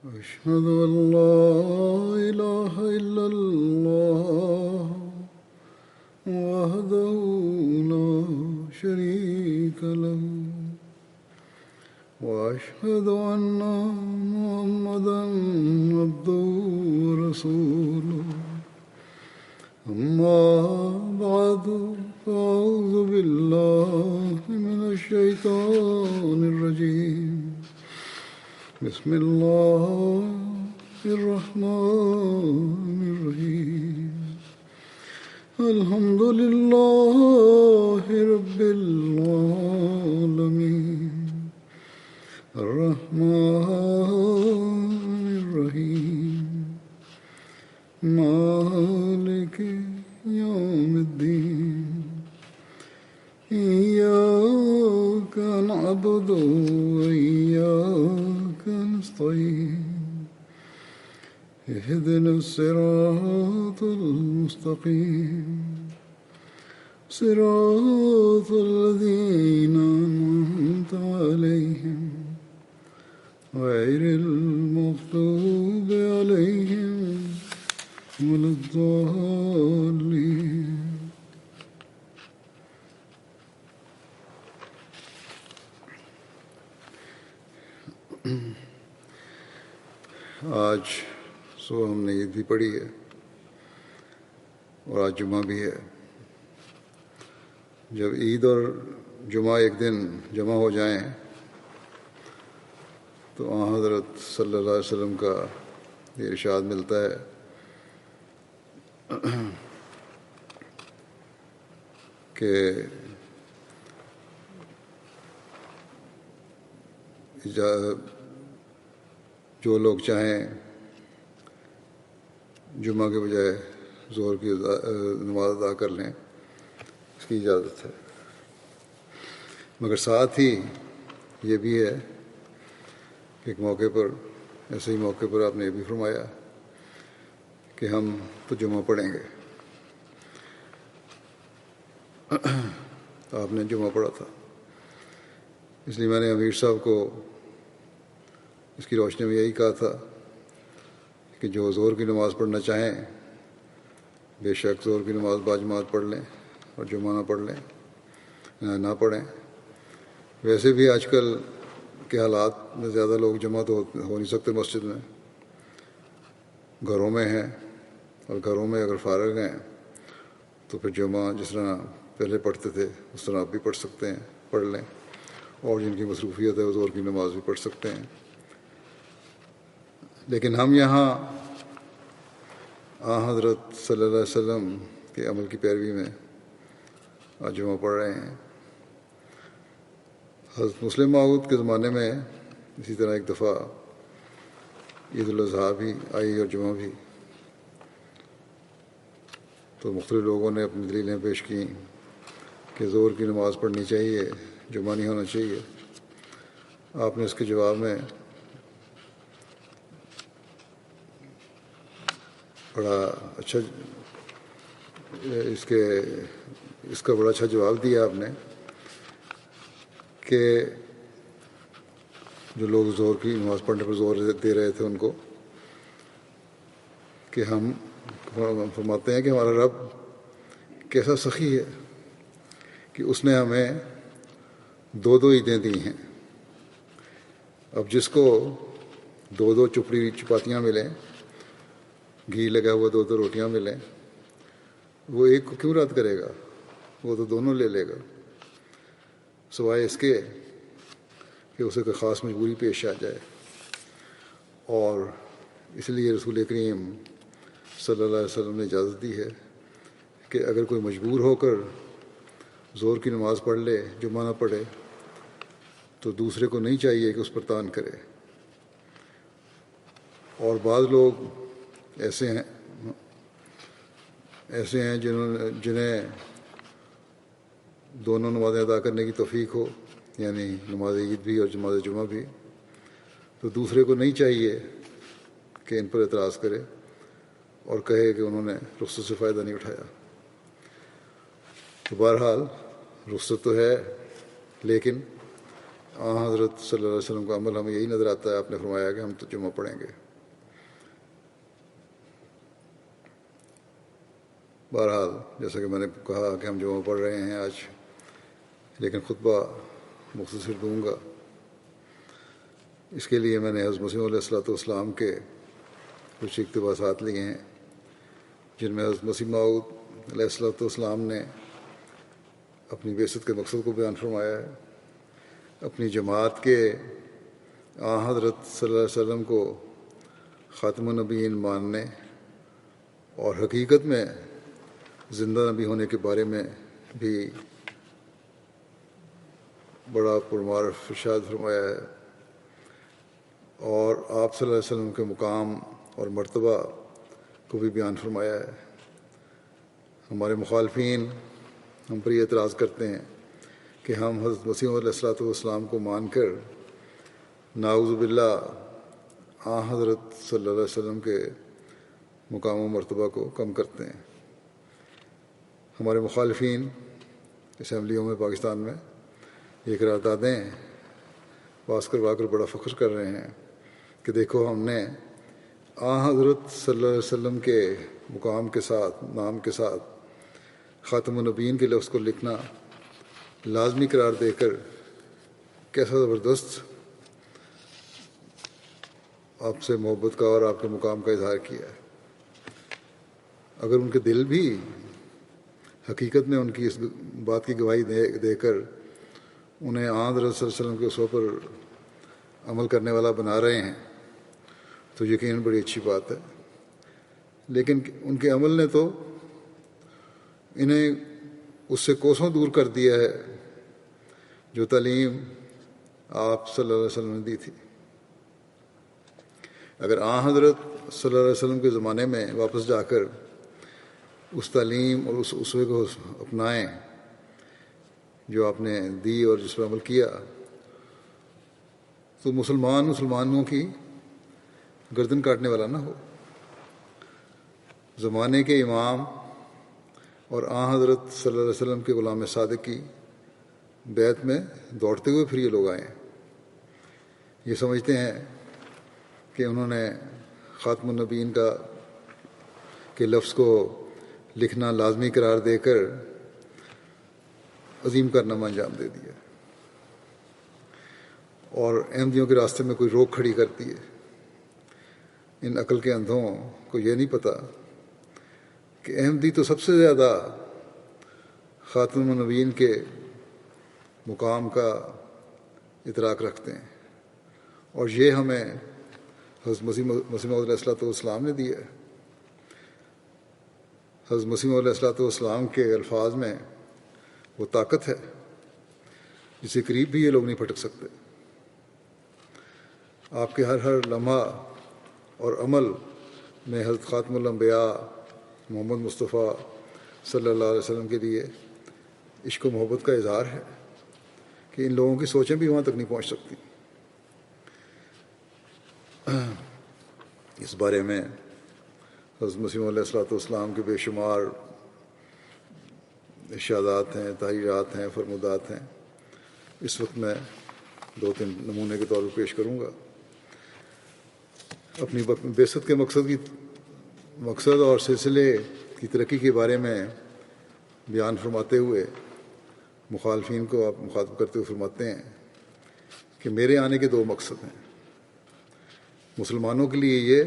أشهد أن لا إله إلا الله وحده لا شريك له وأشهد أن محمدا عبده ورسوله أما بعد فأعوذ بالله من الشيطان الرجيم بسم الله الرحمن الرحيم الحمد لله رب العالمين الرحمن الرحيم مالك يوم الدين إياك نعبد وإياك نستعين اهدنا الصراط المستقيم صراط الذين أنعمت عليهم غير المغضوب عليهم ولا الضالين. آج صبح ہم نے عید بھی پڑھی ہے اور آج جمعہ بھی ہے. جب عید اور جمعہ ایک دن جمع ہو جائیں تو حضرت صلی اللہ علیہ وسلم کا یہ ارشاد ملتا ہے کہ جو لوگ چاہیں جمعہ کے بجائے ظہر کی نماز ادا کر لیں، اس کی اجازت ہے. مگر ساتھ ہی یہ بھی ہے کہ ایک موقع پر، ایسے ہی موقع پر آپ نے یہ بھی فرمایا کہ ہم تو جمعہ پڑھیں گے. آپ نے جمعہ پڑھا تھا، اس لیے میں نے امیر صاحب کو اس کی روشنی میں یہی کہا تھا کہ جو ظہر کی نماز پڑھنا چاہیں بے شک ظہر کی نماز باجماعت پڑھ لیں اور جمعہ نہ پڑھ لیں، نہ پڑھیں. ویسے بھی آج کل کے حالات میں زیادہ لوگ جمع تو ہو نہیں سکتے مسجد میں، گھروں میں ہیں، اور گھروں میں اگر فارغ ہیں تو پھر جمعہ جس طرح پہلے پڑھتے تھے اس طرح آپ بھی پڑھ سکتے ہیں، پڑھ لیں. اور جن کی مصروفیت ہے وہ ظہر کی نماز بھی پڑھ سکتے ہیں. لیکن ہم یہاں حضرت صلی اللہ علیہ وسلم کے عمل کی پیروی میں آج جمعہ پڑھ رہے ہیں. حضرت مسلم موعود کے زمانے میں اسی طرح ایک دفعہ عید الاضحیٰ بھی آئی اور جمعہ بھی، تو مختلف لوگوں نے اپنی دلیلیں پیش کیں کہ ظہر کی نماز پڑھنی چاہیے، جمعہ نہیں ہونا چاہیے. آپ نے اس کے جواب میں بڑا اچھا اس کا بڑا اچھا جواب دیا آپ نے کہ جو لوگ ظہر کی نماز پڑھنے پر زور دے رہے تھے ان کو، کہ ہم فرماتے ہیں کہ ہمارا رب کیسا سخی ہے کہ اس نے ہمیں دو عیدیں دی ہیں. اب جس کو دو چپاتیاں ملیں، گھی لگا ہوا دو روٹیاں ملیں، وہ ایک کو کیوں رد کرے گا؟ وہ تو دونوں لے لے گا، سوائے اس کے کہ اسے کوئی خاص مجبوری پیش آ جائے. اور اس لیے رسول کریم صلی اللہ علیہ وسلم نے اجازت دی ہے کہ اگر کوئی مجبور ہو کر ظہر کی نماز پڑھ لے، جمعہ نہ پڑھے، تو دوسرے کو نہیں چاہیے کہ اس پر تان کرے. اور بعض لوگ ایسے ہیں جنہیں دونوں نمازیں ادا کرنے کی توفیق ہو، یعنی نماز عید بھی اور نماز جمعہ بھی، تو دوسرے کو نہیں چاہیے کہ ان پر اعتراض کرے اور کہے کہ انہوں نے رخصت سے فائدہ نہیں اٹھایا. تو بہرحال رخصت تو ہے، لیکن حضرت صلی اللہ علیہ وسلم کا عمل ہمیں یہی نظر آتا ہے. آپ نے فرمایا کہ ہم تو جمعہ پڑھیں گے. بہرحال جیسا کہ میں نے کہا کہ ہم جمعہ پڑھ رہے ہیں آج، لیکن خطبہ مختصر دوں گا. اس کے لیے میں نے حضرت مسیح علیہ والسلام کے کچھ اقتباسات لیے ہیں، جن میں حضرت مسیح موعود علیہ والسلام نے اپنی بعثت کے مقصد کو بیان فرمایا ہے. اپنی جماعت کے حضرت صلی اللہ علیہ وسلم کو خاتم النبیین ماننے اور حقیقت میں زندہ نبی ہونے کے بارے میں بھی بڑا پرمار ارشاد فرمایا ہے، اور آپ صلی اللہ علیہ وسلم کے مقام اور مرتبہ کو بھی بیان فرمایا ہے. ہمارے مخالفین ہم پر یہ اعتراض کرتے ہیں کہ ہم حضرت مسیح علیہ والسلام کو مان کر نعوذ باللہ حضرت صلی اللہ علیہ وسلم کے مقام و مرتبہ کو کم کرتے ہیں. ہمارے مخالفین اسمبلیوں میں پاکستان میں یہ قراردادیں پاس کروا کر بڑا فخر کر رہے ہیں کہ دیکھو ہم نے حضرت صلی اللہ علیہ وسلم کے مقام کے ساتھ، نام کے ساتھ خاتم النبیین کے لفظ کو لکھنا لازمی قرار دے کر کیسا زبردست آپ سے محبت کا اور آپ کے مقام کا اظہار کیا ہے. اگر ان کے دل بھی حقیقت میں ان کی اس بات کی گواہی دے کر انہیں حضرت صلی اللہ علیہ وسلم کے اصول پر عمل کرنے والا بنا رہے ہیں تو یقیناً بڑی اچھی بات ہے، لیکن ان کے عمل نے تو انہیں اس سے کوسوں دور کر دیا ہے جو تعلیم آپ صلی اللہ علیہ وسلم نے دی تھی. اگر حضرت صلی اللہ علیہ وسلم کے زمانے میں واپس جا کر اس تعلیم اور اس اسوے کو اپنائیں جو آپ نے دی اور جس پر عمل کیا، تو مسلمانوں کی گردن کاٹنے والا نہ ہو. زمانے کے امام اور حضرت صلی اللہ علیہ وسلم کے غلام صادق کی بیعت میں دوڑتے ہوئے پھر یہ لوگ آئے. یہ سمجھتے ہیں کہ انہوں نے خاتم النبیین کے لفظ کو لکھنا لازمی قرار دے کر عظیم کارنامہ انجام دے دیا اور احمدیوں کے راستے میں کوئی روک کھڑی کرتی ہے. ان عقل کے اندھوں کو یہ نہیں پتہ کہ احمدی تو سب سے زیادہ خاتم النبیین کے مقام کا ادراک رکھتے ہیں، اور یہ ہمیں حضرت مسیح علیہ والسلام نے دیا ہے. حضرت مسیح علیہ والسلام کے الفاظ میں وہ طاقت ہے جس کے قریب بھی یہ لوگ نہیں پھٹک سکتے. آپ کے ہر لمحہ اور عمل میں حضرت خاتم الانبیاء محمد مصطفیٰ صلی اللہ علیہ وسلم کے لیے عشق و محبت کا اظہار ہے کہ ان لوگوں کی سوچیں بھی وہاں تک نہیں پہنچ سکتی. اس بارے میں حضرت مسیح علیہ والسلام کے بے شمار ارشادات ہیں، تحریرات ہیں، فرمودات ہیں. اس وقت میں 2-3 نمونے کے طور پر پیش کروں گا. اپنی بعثت کے مقصد اور سلسلے کی ترقی کے بارے میں بیان فرماتے ہوئے مخالفین کو آپ مخاطب کرتے ہوئے فرماتے ہیں کہ میرے آنے کے 2 مقصد ہیں. مسلمانوں کے لیے یہ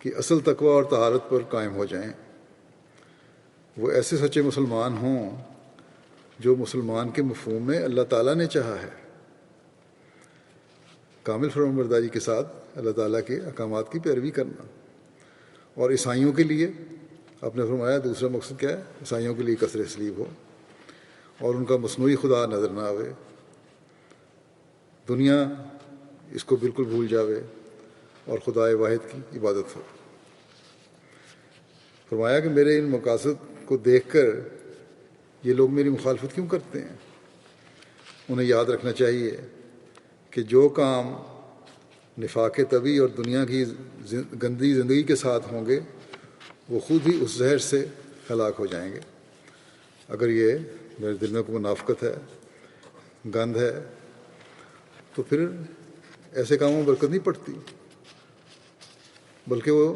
کہ اصل تقوی اور طہارت پر قائم ہو جائیں، وہ ایسے سچے مسلمان ہوں جو مسلمان کے مفہوم میں اللہ تعالیٰ نے چاہا ہے، کامل فرمانبرداری کے ساتھ اللہ تعالیٰ کے احکامات کی پیروی کرنا. اور عیسائیوں کے لیے آپ نے فرمایا دوسرا مقصد کیا ہے؟ عیسائیوں کے لیے کثر صلیب ہو اور ان کا مصنوعی خدا نظر نہ آوے، دنیا اس کو بالکل بھول جاوے اور خدائے واحد کی عبادت ہو. فرمایا کہ میرے ان مقاصد کو دیکھ کر یہ لوگ میری مخالفت کیوں کرتے ہیں؟ انہیں یاد رکھنا چاہیے کہ جو کام نفاق طبی اور دنیا کی گندی زندگی کے ساتھ ہوں گے وہ خود ہی اس زہر سے ہلاک ہو جائیں گے. اگر یہ میرے دل میں کوئی منافقت ہے، گند ہے تو پھر ایسے کاموں میں برکت نہیں پڑتی، بلکہ وہ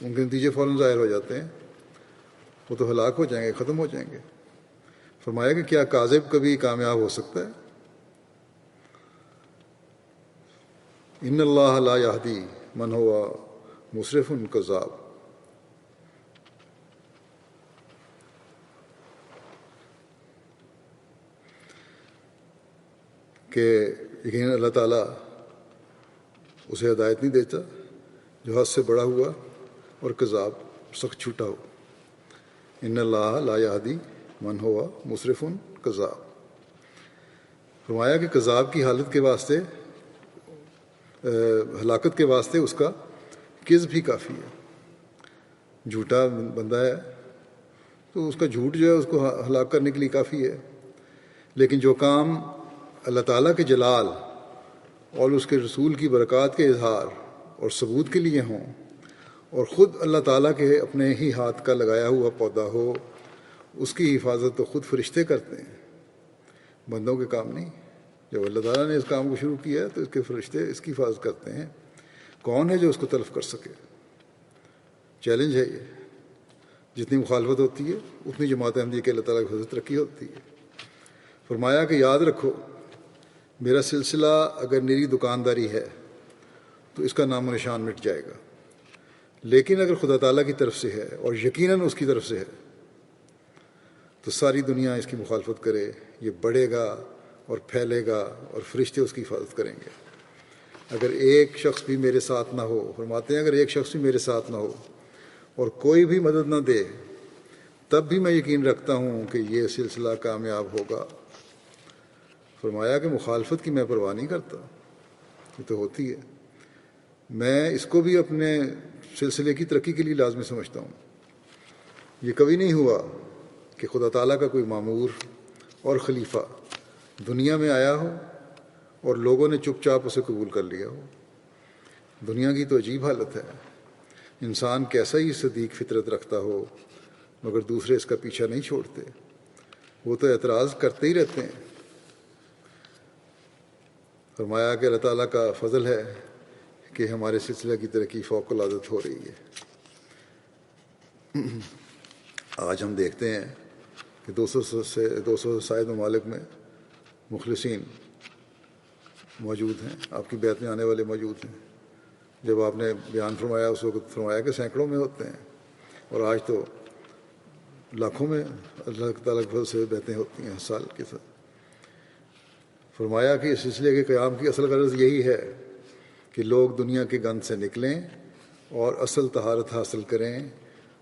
ان کے نتیجے فوراً ظاہر ہو جاتے ہیں، وہ تو ہلاک ہو جائیں گے، ختم ہو جائیں گے۔ فرمایا کہ کیا کاذب کبھی کامیاب ہو سکتا ہے؟ ان اللہ لا یہدی من ہوا مسرف کذاب۔ کہ یقیناً اللہ تعالیٰ اسے ہدایت نہیں دیتا جو حد سے بڑا ہوا اور کذاب سخت چھوٹا ہو۔ ان اللہ لا یہدی من ہوا مسرف کذاب۔ فرمایا کہ کذاب کی حالت کے واسطے، ہلاکت کے واسطے اس کا کذب بھی کافی ہے۔ جھوٹا بندہ ہے تو اس کا جھوٹ جو ہے اس کو ہلاک کرنے کے لیے کافی ہے۔ لیکن جو کام اللہ تعالیٰ کے جلال اور اس کے رسول کی برکات کے اظہار اور ثبوت کے لیے ہوں، اور خود اللہ تعالیٰ کے اپنے ہی ہاتھ کا لگایا ہوا پودا ہو، اس کی حفاظت تو خود فرشتے کرتے ہیں، بندوں کے کام نہیں۔ جب اللہ تعالیٰ نے اس کام کو شروع کیا ہے تو اس کے فرشتے اس کی حفاظت کرتے ہیں۔ کون ہے جو اس کو تلف کر سکے؟ چیلنج ہے یہ۔ جتنی مخالفت ہوتی ہے اتنی جماعت احمدیہ کے اللہ تعالیٰ کی حفاظت ترقی ہوتی ہے۔ فرمایا کہ یاد رکھو، میرا سلسلہ اگر میری دکانداری ہے تو اس کا نام و نشان مٹ جائے گا، لیکن اگر خدا تعالیٰ کی طرف سے ہے اور یقیناً اس کی طرف سے ہے تو ساری دنیا اس کی مخالفت کرے، یہ بڑھے گا اور پھیلے گا اور فرشتے اس کی حفاظت کریں گے۔ اگر ایک شخص بھی میرے ساتھ نہ ہو، فرماتے ہیں اگر ایک شخص بھی میرے ساتھ نہ ہو اور کوئی بھی مدد نہ دے، تب بھی میں یقین رکھتا ہوں کہ یہ سلسلہ کامیاب ہوگا۔ فرمایا کہ مخالفت کی میں پرواہ نہیں کرتا، یہ تو ہوتی ہے، میں اس کو بھی اپنے سلسلے کی ترقی کے لیے لازمی سمجھتا ہوں۔ یہ کبھی نہیں ہوا کہ خدا تعالیٰ کا کوئی مامور اور خلیفہ دنیا میں آیا ہو اور لوگوں نے چپ چاپ اسے قبول کر لیا ہو۔ دنیا کی تو عجیب حالت ہے، انسان کیسا ہی صدیق فطرت رکھتا ہو مگر دوسرے اس کا پیچھا نہیں چھوڑتے، وہ تو اعتراض کرتے ہی رہتے ہیں۔ فرمایا کہ اللہ تعالیٰ کا فضل ہے کہ ہمارے سلسلہ کی ترقی فوق العادت ہو رہی ہے۔ آج ہم دیکھتے ہیں کہ 200 سے زائد ممالک میں مخلصین موجود ہیں، آپ کی بیعت میں آنے والے موجود ہیں۔ جب آپ نے بیان فرمایا اس وقت فرمایا کہ سینکڑوں میں ہوتے ہیں، اور آج تو لاکھوں میں اللہ تعالیٰ کے فضل سے بیعتیں ہوتی ہیں سال کے ساتھ۔ فرمایا کہ اس سلسلے کے قیام کی اصل غرض یہی ہے کہ لوگ دنیا کے گند سے نکلیں اور اصل طہارت حاصل کریں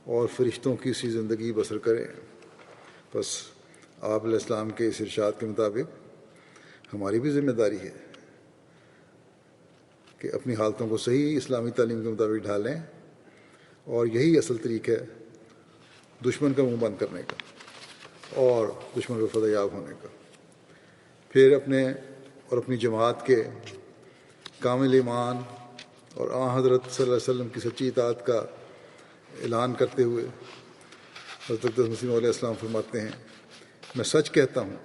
اور فرشتوں کی سی زندگی بسر کریں۔ بس آپ علیہ السلام کے اس ارشاد کے مطابق ہماری بھی ذمہ داری ہے کہ اپنی حالتوں کو صحیح اسلامی تعلیم کے مطابق ڈھالیں، اور یہی اصل طریقہ ہے دشمن کا منہ بند کرنے کا اور دشمن پر فتح یاب ہونے کا۔ پھر اپنے اور اپنی جماعت کے کامل ایمان اور حضرت صلی اللہ علیہ وسلم کی سچی اطاعت کا اعلان کرتے ہوئے حضرت اقدس مسیح علیہ السلام فرماتے ہیں، میں سچ کہتا ہوں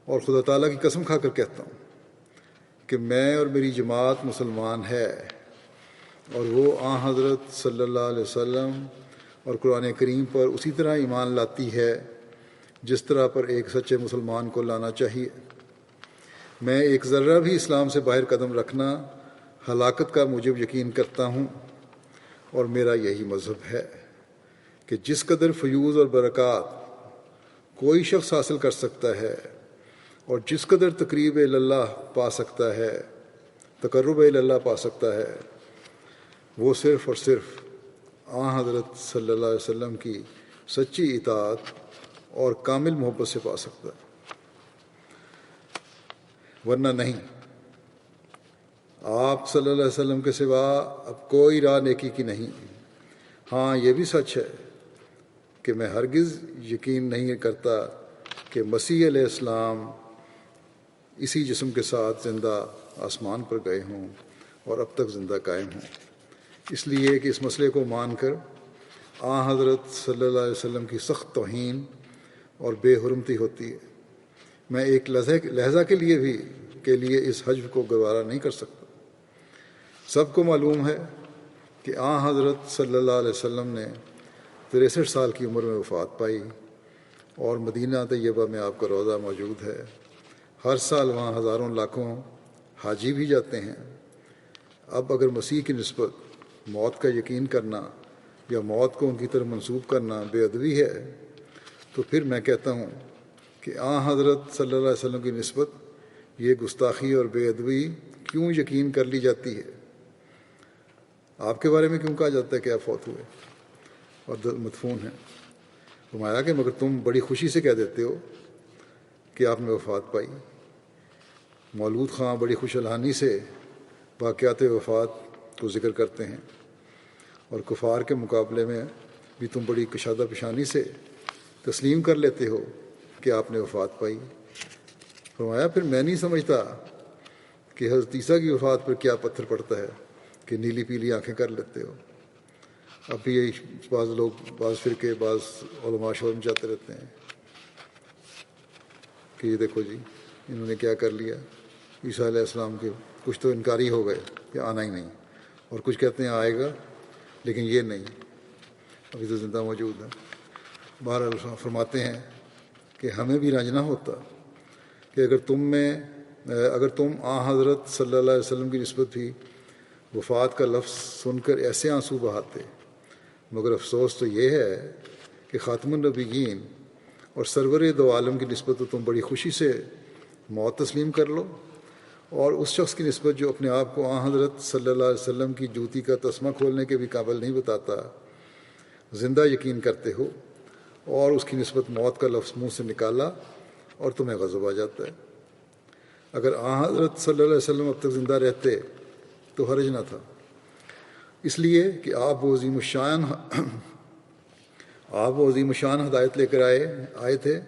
اور خدا تعالیٰ کی قسم کھا کر کہتا ہوں کہ میں اور میری جماعت مسلمان ہے، اور وہ حضرت صلی اللہ علیہ وسلم اور قرآن کریم پر اسی طرح ایمان لاتی ہے جس طرح پر ایک سچے مسلمان کو لانا چاہیے۔ میں ایک ذرہ بھی اسلام سے باہر قدم رکھنا ہلاکت کا موجب یقین کرتا ہوں، اور میرا یہی مذہب ہے کہ جس قدر فیوض اور برکات کوئی شخص حاصل کر سکتا ہے اور جس قدر تقریب اللہ پا سکتا ہے، تقرب اللہ پا سکتا ہے، وہ صرف اور صرف حضرت صلی اللہ علیہ وسلم کی سچی اطاعت اور کامل محبت سے پا سکتا ہے، ورنہ نہیں۔ آپ صلی اللہ علیہ وسلم کے سوا اب کوئی راہ نیکی کی نہیں۔ ہاں یہ بھی سچ ہے کہ میں ہرگز یقین نہیں کرتا کہ مسیح علیہ السلام اسی جسم کے ساتھ زندہ آسمان پر گئے ہوں اور اب تک زندہ قائم ہوں، اس لیے کہ اس مسئلے کو مان کر حضرت صلی اللہ علیہ وسلم کی سخت توہین اور بے حرمتی ہوتی ہے۔ میں ایک لحظہ کے لیے بھی کے لیے اس حجب کو گوارا نہیں کر سکتا۔ سب کو معلوم ہے کہ حضرت صلی اللہ علیہ وسلم نے 63 سال کی عمر میں وفات پائی اور مدینہ طیبہ میں آپ کا روضہ موجود ہے۔ ہر سال وہاں ہزاروں لاکھوں حاجی بھی جاتے ہیں۔ اب اگر مسیح کی نسبت موت کا یقین کرنا یا موت کو ان کی طرف منسوب کرنا بے ادبی ہے، تو پھر میں کہتا ہوں کہ حضرت صلی اللہ علیہ وسلم کی نسبت یہ گستاخی اور بے ادبی کیوں یقین کر لی جاتی ہے؟ آپ کے بارے میں کیوں کہا جاتا ہے کہ آپ فوت ہوئے اور مدفون ہیں؟ فرمایا کہ مگر تم بڑی خوشی سے کہہ دیتے ہو کہ آپ نے وفات پائی۔ مولود خاں بڑی خوش الحانی سے واقعات وفات کو ذکر کرتے ہیں، اور کفار کے مقابلے میں بھی تم بڑی کشادہ پیشانی سے تسلیم کر لیتے ہو کہ آپ نے وفات پائی۔ فرمایا پھر میں نہیں سمجھتا کہ حضرت عیسیٰ کی وفات پر کیا پتھر پڑتا ہے کہ نیلی پیلی آنکھیں کر لیتے ہو۔ اب بھی یہی بعض لوگ، بعض فرقے، بعض علماء شور مچاتے رہتے ہیں کہ یہ دیکھو جی انہوں نے کیا کر لیا، عیسیٰ علیہ السلام کے کچھ تو انکاری ہو گئے کہ آنا ہی نہیں، اور کچھ کہتے ہیں آئے گا لیکن یہ نہیں، ابھی تو زندہ موجود ہے۔ بہرحال فرماتے ہیں کہ ہمیں بھی رنج نہ ہوتا کہ اگر تم حضرت صلی اللہ علیہ وسلم کی نسبت بھی وفات کا لفظ سن کر ایسے آنسو بہاتے، مگر افسوس تو یہ ہے کہ خاتم النبیین اور سرور دو عالم کی نسبت تو تم بڑی خوشی سے موت تسلیم کر لو، اور اس شخص کی نسبت جو اپنے آپ کو حضرت صلی اللہ علیہ وسلم کی جوتی کا تسمہ کھولنے کے بھی قابل نہیں بتاتا، زندہ یقین کرتے ہو، اور اس کی نسبت موت کا لفظ منہ سے نکالا اور تمہیں غضب آ جاتا ہے۔ اگر حضرت صلی اللہ علیہ وسلم اب تک زندہ رہتے تو حرج نہ تھا، اس لیے کہ آپ وہ عظیم الشان ہدایت لے کر آئے تھے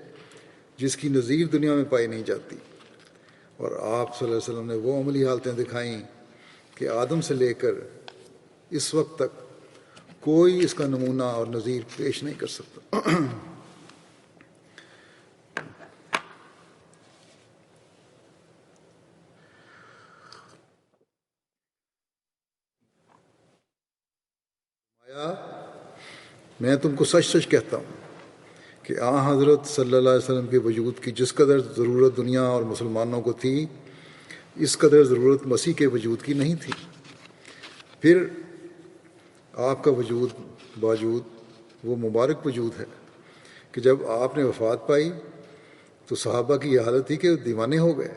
جس کی نظیر دنیا میں پائی نہیں جاتی، اور آپ صلی اللہ علیہ وسلم نے وہ عملی حالتیں دکھائیں کہ آدم سے لے کر اس وقت تک کوئی اس کا نمونہ اور نظیر پیش نہیں کر سکتا۔ میں تم کو سچ سچ کہتا ہوں کہ حضرت صلی اللہ علیہ وسلم کے وجود کی جس قدر ضرورت دنیا اور مسلمانوں کو تھی، اس قدر ضرورت مسیح کے وجود کی نہیں تھی۔ پھر آپ کا باوجود وہ مبارک وجود ہے کہ جب آپ نے وفات پائی تو صحابہ کی یہ حالت تھی کہ دیوانے ہو گئے،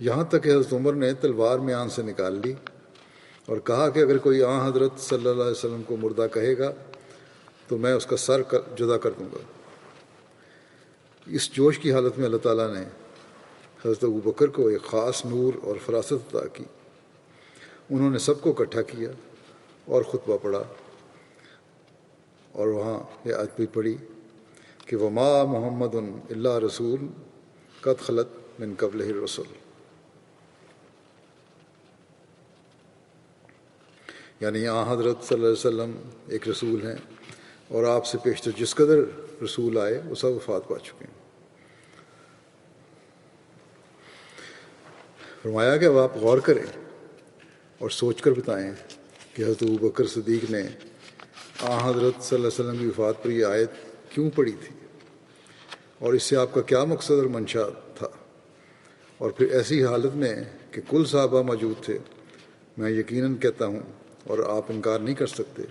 یہاں تک کہ حضرت عمر نے تلوار میان سے نکال لی اور کہا کہ اگر کوئی حضرت صلی اللہ علیہ وسلم کو مردہ کہے گا تو میں اس کا سر جدا کر دوں گا۔ اس جوش کی حالت میں اللہ تعالیٰ نے حضرت ابوبکر کو ایک خاص نور اور فراست عطا کی۔ انہوں نے سب کو اکٹھا کیا اور خطبہ پڑھا، اور وہاں یہ آیت بھی پڑھی کہ وما محمد الا رسول قد خلت من قبلہ الرسل، یعنی حضرت صلی اللہ علیہ وسلم ایک رسول ہیں، اور آپ سے پیشتر جس قدر رسول آئے وہ سب وفات پا چکے ہیں۔ فرمایا کہ اب آپ غور کریں اور سوچ کر بتائیں کہ حضرت ابوبکر صدیق نے حضرت صلی اللہ علیہ وسلم کی وفات پر یہ آیت کیوں پڑھی تھی، اور اس سے آپ کا کیا مقصد اور منشا تھا۔ اور پھر ایسی حالت میں کہ کل صحابہ موجود تھے، میں یقیناً کہتا ہوں اور آپ انکار نہیں کر سکتے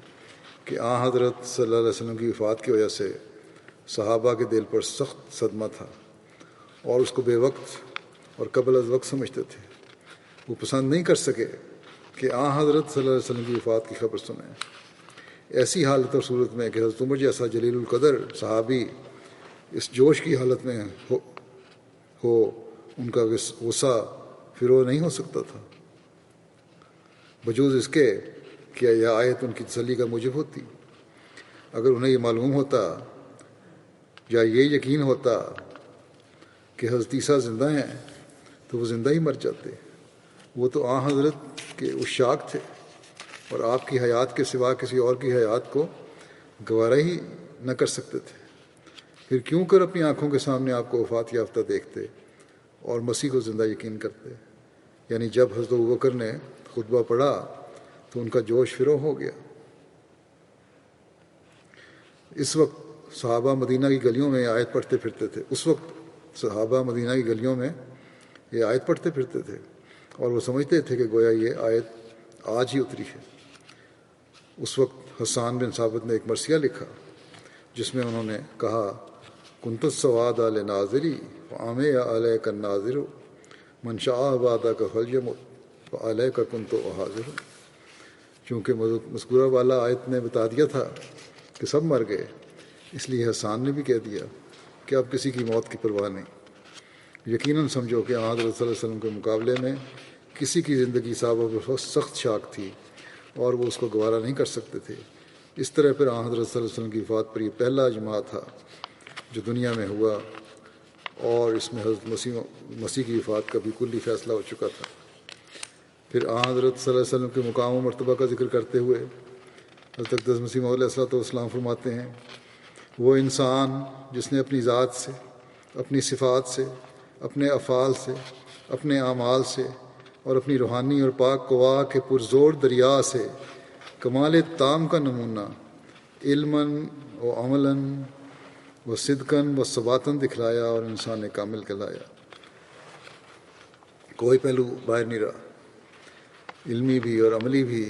کہ حضرت صلی اللہ علیہ وسلم کی وفات کی وجہ سے صحابہ کے دل پر سخت صدمہ تھا، اور اس کو بے وقت اور قبل از وقت سمجھتے تھے۔ وہ پسند نہیں کر سکے کہ حضرت صلی اللہ علیہ وسلم کی وفات کی خبر سنیں۔ ایسی حالت اور صورت میں کہ حضرت عمر جیسا جلیل القدر صحابی اس جوش کی حالت میں ہو ان کا غصہ فرو نہیں ہو سکتا تھا، بجوز اس کے کہ یہ آیت ان کی تسلی کا موجب ہوتی۔ اگر انہیں یہ معلوم ہوتا یا یہ یقین ہوتا کہ حضرت عیسیٰ زندہ ہیں تو وہ زندہ ہی مر جاتے۔ وہ تو حضرت کے عشاق تھے اور آپ کی حیات کے سوا کسی اور کی حیات کو گوارا ہی نہ کر سکتے تھے، پھر کیوں کر اپنی آنکھوں کے سامنے آپ کو وفات یافتہ دیکھتے اور مسیح کو زندہ یقین کرتے. یعنی جب حضرت ابوبکر نے خطبہ پڑھا تو ان کا جوش فرو ہو گیا. اس وقت صحابہ مدینہ کی گلیوں میں یہ آیت پڑھتے پھرتے تھے. اس وقت صحابہ مدینہ کی گلیوں میں یہ آیت پڑھتے پھرتے تھے اور وہ سمجھتے تھے کہ گویا یہ آیت آج ہی اتری ہے. اس وقت حسان بن ثابت نے ایک مرثیہ لکھا جس میں انہوں نے کہا کنت السواد علی ناظری عامے علیہ کا ناظر من شاء بادہ کا فلیمت علیہ کا کنت و حاضر. چونکہ مذکورہ والا آیت نے بتا دیا تھا کہ سب مر گئے، اس لیے حسان نے بھی کہہ دیا کہ اب کسی کی موت کی پرواہ نہیں. یقیناً سمجھو کہ حضرت صلی اللہ علیہ وسلم کے مقابلے میں کسی کی زندگی صحابہ پر سخت شاک تھی اور وہ اس کو گوارا نہیں کر سکتے تھے. اس طرح پھر حضرت صلی اللہ علیہ وسلم کی وفات پر یہ پہلا اجماع تھا جو دنیا میں ہوا، اور اس میں حضرت مسیح کی وفات کا بھی کلی فیصلہ ہو چکا تھا. پھر حضرت صلی اللہ علیہ وسلم کے مقام و مرتبہ کا ذکر کرتے ہوئے حضرت اقدس مسیح موعود علیہ الصلوۃ والسلام فرماتے ہیں وہ انسان جس نے اپنی ذات سے، اپنی صفات سے، اپنے افعال سے، اپنے اعمال سے اور اپنی روحانی اور پاک قوا کے پرزور دریا سے کمال تام کا نمونہ علماً و عملاً و صدقاً و ثباتاً دکھلایا اور انسان کامل کہلایا. کوئی پہلو باہر نہیں رہا، علمی بھی اور عملی بھی،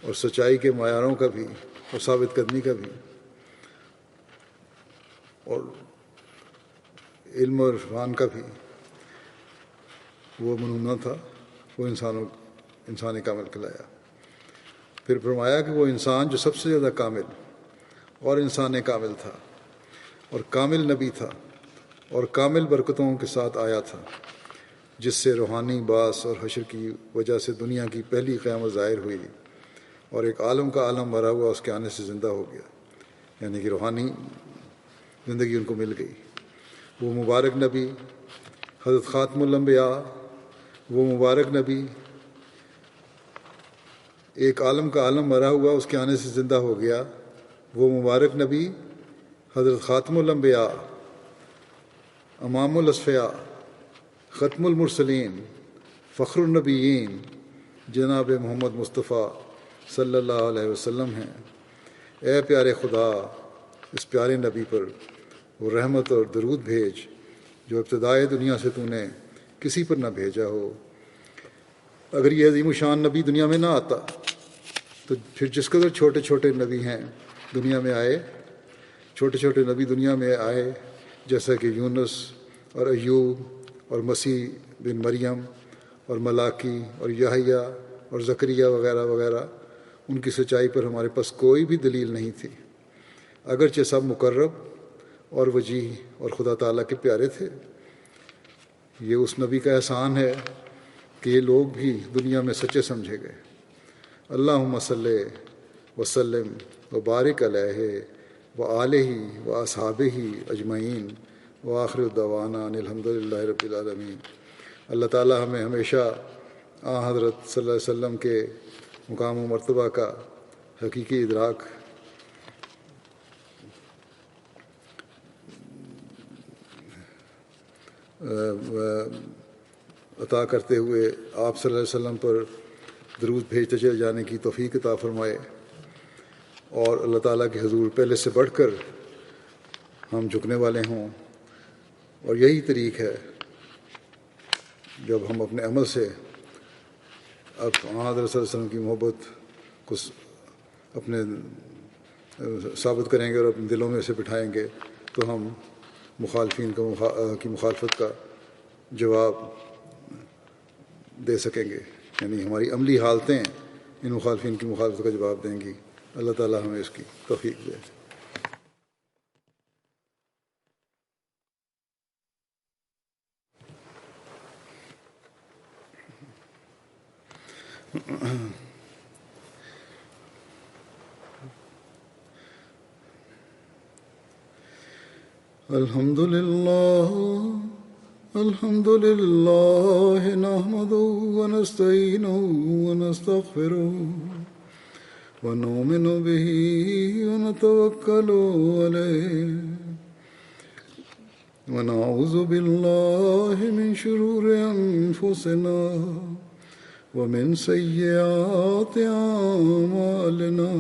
اور سچائی کے معیاروں کا بھی اور ثابت قدمی کا بھی، اور علم اور عرفان کا بھی. وہ نمونہ تھا، وہ انسان کامل کہلایا. پھر فرمایا کہ وہ انسان جو سب سے زیادہ کامل اور انسان کامل تھا اور کامل نبی تھا اور کامل برکتوں کے ساتھ آیا تھا، جس سے روحانی باعث اور حشر کی وجہ سے دنیا کی پہلی قیامت ظاہر ہوئی اور ایک عالم کا عالم بھرا ہوا اس کے آنے سے زندہ ہو گیا. یعنی کہ روحانی زندگی ان کو مل گئی. وہ مبارک نبی حضرت خاتم الانبیاء، وہ مبارک نبی ایک عالم کا عالم مرا ہوا اس کے آنے سے زندہ ہو گیا. وہ مبارک نبی حضرت خاتم الانبیاء، امام الاصفیاء، ختم المرسلین، فخر النبیین جناب محمد مصطفیٰ صلی اللہ علیہ وسلم ہیں. اے پیارے خدا، اس پیارے نبی پر وہ رحمت اور درود بھیج جو ابتدائے دنیا سے تو نے کسی پر نہ بھیجا ہو. اگر یہ عظیم الشان نبی دنیا میں نہ آتا تو پھر جس قدر چھوٹے چھوٹے نبی ہیں دنیا میں آئے، چھوٹے چھوٹے نبی دنیا میں آئے، جیسا کہ یونس اور ایوب اور مسیح بن مریم اور ملاکی اور یحییٰ اور زکریا وغیرہ وغیرہ، ان کی سچائی پر ہمارے پاس کوئی بھی دلیل نہیں تھی، اگرچہ سب مقرب اور وجیح اور خدا تعالیٰ کے پیارے تھے. یہ اس نبی کا احسان ہے کہ یہ لوگ بھی دنیا میں سچے سمجھے گئے. اللہم صلی وسلم وبارک علیہ وآلہ واصحابہ اجمعین وآخر دعوانا ان الحمد للہ رب العالمین. اللہ تعالیٰ ہمیں ہمیشہ حضرت صلی اللہ علیہ وسلم کے مقام و مرتبہ کا حقیقی ادراک عطا کرتے ہوئے آپ صلی اللہ علیہ وسلم پر درود بھیجتے چلے جانے کی توفیق عطا فرمائے، اور اللہ تعالیٰ کے حضور پہلے سے بڑھ کر ہم جھکنے والے ہوں. اور یہی طریق ہے جب ہم اپنے عمل سے اب حضرت صلی اللہ علیہ وسلم کی محبت کو اپنے ثابت کریں گے اور اپنے دلوں میں سے بٹھائیں گے تو ہم مخالفین کی مخالفت کا جواب دے سکیں گے. یعنی ہماری عملی حالتیں ان مخالفین کی مخالفت کا جواب دیں گی. اللہ تعالیٰ ہمیں اس کی توفیق دے. الحمد لله نحمده ونستعينه ونستغفره ونؤمن به ونتوكل عليه ونعوذ بالله من شرور أنفسنا ومن سيئات أعمالنا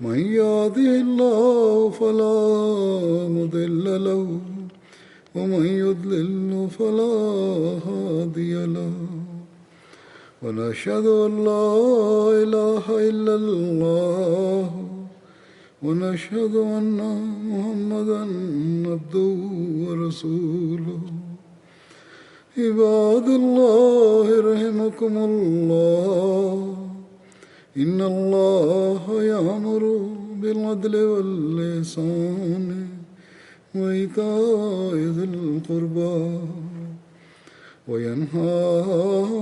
من يهده الله فلا مضل له ومن يضلل فلا هادي له ونشهد أن لا إله إلا الله ونشهد أن محمدا عبده ورسوله عباد الله رحمكم الله إن الله يأمر بالعدل والإحسان وإيتاء ذي القربى وينهى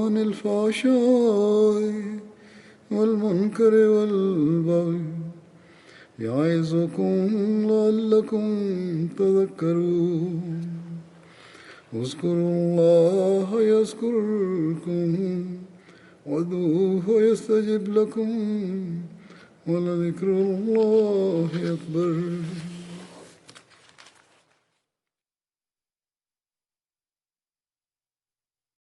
عن الفحشاء والمنكر والبغي يعظكم لعلكم تذكرون اذكروا الله يذكركم وادعوه يستجب لكم ولذكر الله أكبر